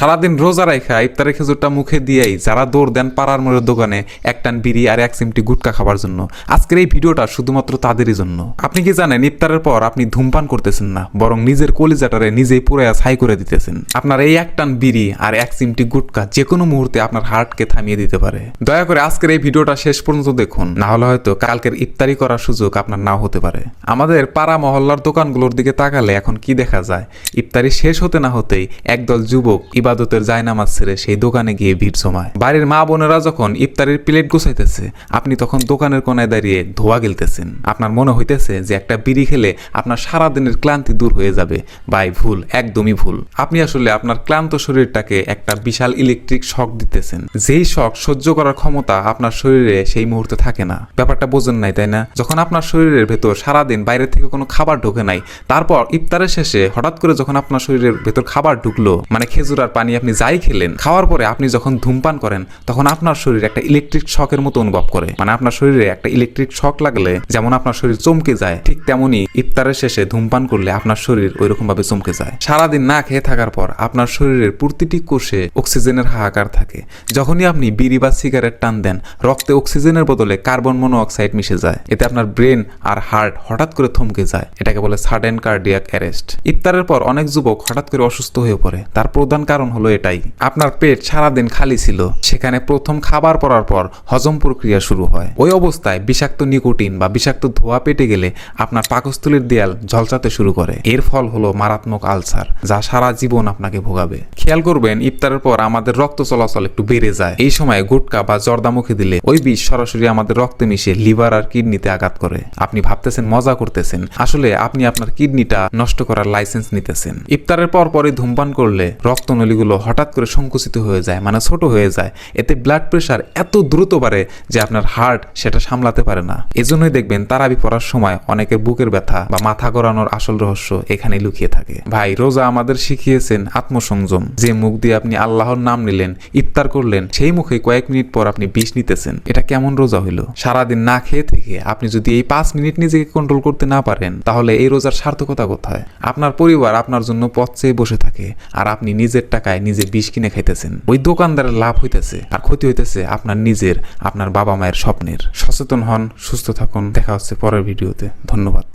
সারাদিন রোজা রাখা ইফতারের খেজুরটা মুখে দিয়েই যারা দৌড় দেন পাড়ার মোড়ের দোকানে এক টান বিড়ি আর এক চিমটি গুটকা খাবার জন্য, আজকের এই ভিডিওটা শুধুমাত্র তাদেরই জন্য। আপনি কি জানেন, ইফতারের পর আপনি ধূমপান করতেছেন না, বরং নিজের কলিজাটারে নিজেই পুরাইয়া ছাই করে দিতেছেন। আপনার এই এক টান বিড়ি আর এক চিমটি গুটকা যে কোনো মুহূর্তে আপনার হার্টকে থামিয়ে দিতে পারে। দয়া করে আজকের এই ভিডিওটা শেষ পর্যন্ত দেখুন, না হলে হয়তো কালকের ইফতারি করার সুযোগ আপনার নাও হতে পারে। আমাদের পাড়া মহল্লার দোকানগুলোর দিকে তাকালে এখন কি দেখা যায়, ইফতারি শেষ হতে না হতেই একদল যুবক ইবাদতের জায়নামাজ ছেড়ে সেই দোকানে গিয়ে ভিড় জমায়। বাড়ির মা বোনেরা যখন ইফতারির প্লেট গুছাইতেছে, আপনি তখন দোকানের কোনায় দাঁড়িয়ে ধোয়া গিলতেছেন। আপনার মনে হইতেছে যে একটা বিড়ি খেলে আপনার সারাদিনের ক্লান্তি দূর হয়ে যাবে। ভাই ভুল, একদমই ভুল। আপনি আসলে আপনার ক্লান্ত শরীরটাকে একটা বিশাল ইলেকট্রিক শক দিতেছেন, যেই শক সহ্য করার ক্ষমতা আপনার শরীরে সেই মুহূর্তে থাকে না। ব্যাপারটা বোঝেন নাই, তাই না? যখন আপনার শরীরের ভেতর সারাদিন বাইরে থেকে কোনো খাবার ঢোকে নাই, তারপর ইফতারের শেষে হঠাৎ করে যখন আপনার শরীরের ভেতর খাবার ঢুকলো, মানে খেজুর আর পানি আপনি যাই খেলেন, খাওয়ার পরে আপনি যখন ধূমপান করেন, তখন আপনার শরীর একটা ইলেকট্রিক শকের মতো অনুভব করে। মানে আপনার শরীরে একটা ইলেকট্রিক শক লাগলে যেমন আপনার শরীর চমকে যায়, ঠিক তেমনি ইফতারের শেষে ধূমপান করলে আপনার শরীর ওইরকম ভাবে চমকে যায়। সারাদিন না খেয়ে থাকার পর আপনার শরীরের প্রতিটি কোষে অক্সিজেনের হাহাকার থাকে। যখনই আপনি বিড়ি বা সিগারেট টান দেন, রক্তে অক্সিজেনের বদলে কার্বন মনোঅক্সাইড মিশে যায়। এতে আপনার ব্রেন আর হার্ট হঠাৎ করে থমকে যায়। এটাকে বলে সাডেন কার্ডিয়াক অ্যারেস্ট। ইফতারের পর অনেক যুবক হঠাৎ করে অসুস্থ হয়ে পড়ে। তার প্রধান কারণ হলো এটাই, আপনার পেট সারাদিন খালি ছিল, সেখানে প্রথম খাবার পড়ার পর হজম প্রক্রিয়া শুরু হয়। ওই অবস্থায় বিষাক্ত নিকোটিন বা বিষাক্ত ধোঁয়া পেটে গেলে আপনার পাকস্থলীর দেয়াল ঝলসাতে শুরু করে। এর ফল হলো মারাত্মক আলসার, যা সারা জীবন আপনাকে ভোগাবে। খেয়াল করবেন, ইফতারের পর আমাদের রক্ত চলাচল একটু বেড়ে যায়। এই সময় গুটকা বা জর্দা মুখে দিলে ওই বিষ সরাসরি আমাদের রক্তে মিশে লিভার আর কিডনিতে আঘাত করে। আপনি ভাবতেছেন মজা করতেছেন, আসলে আপনি আপনার কিডনিটা নষ্ট করার লাইসেন্স নিতেছেন। ইফতারের পর পরে ধূমপান করলে রক্তনলীগুলো হঠাৎ করে সংকুচিত হয়ে যায়, মানে ছোট হয়ে যায়। এতে ব্লাড প্রেশার এত দ্রুত বাড়ে যে আপনার হার্ট সেটা সামলাতে পারে না। এজন্যই দেখবেন তারাবি পড়ার সময় অনেকের বুকের ব্যথা বা মাথা ঘোরানোর আসল রহস্য এখানে লুকিয়ে থাকে। ভাই, রোজা আমাদের শিখিয়েছেন আত্মসংযম। যে মুখ দিয়ে আপনি আল্লাহর নাম নিলেন, ইফতার করলেন, সেই মুখে কয়েক মিনিট পর আপনি বিষ নিতেছেন। এটা কেমন রোজা হইল? সারাদিন না খেয়ে থেকে আপনি যদি এই 5 মিনিট নিজেকে কন্ট্রোল করতে না পারেন, তাহলে এই রোজার সার্থকতা কোথায়? আপনার পরিবার আপনার জন্য পথ চেয়ে বসে থাকে, আর আপনি নিজের টাকায় নিজে বিষ কিনে খাইতেছেন। ওই দোকানদারের লাভ হইতেছে আর ক্ষতি হইতেছে আপনার নিজের, আপনার বাবা মায়ের স্বপ্নের। সচেতন হন, সুস্থ থাকুন। দেখা হচ্ছে পরের ভিডিওতে। ধন্যবাদ।